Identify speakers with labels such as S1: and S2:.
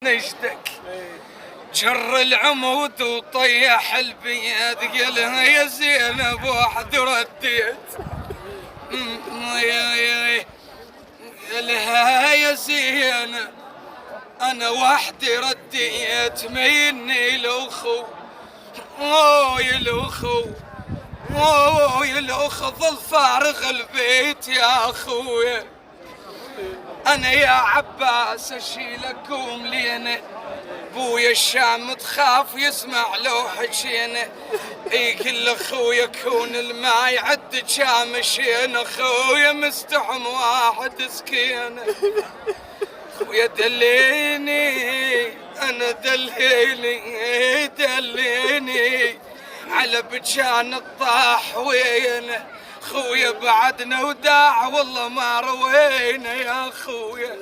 S1: نجدك جر العمود وطيح البيد قالها يا زينب واحد رديت قالها يا زينب انا وحدي رديت ميني الاخو يا الاخو يا الاخو ظل فارغ البيت يا اخويا انا يا عباس اشيلك وملينا بويا الشام تخاف يسمع لو حكينا كل اخويا كون الماء يعد شامشين اخويا مستحم واحد سكينه خويا دليني انا دليني على بجان الطاح وينه خويا بعدنا وداع والله ما روينا يا خويا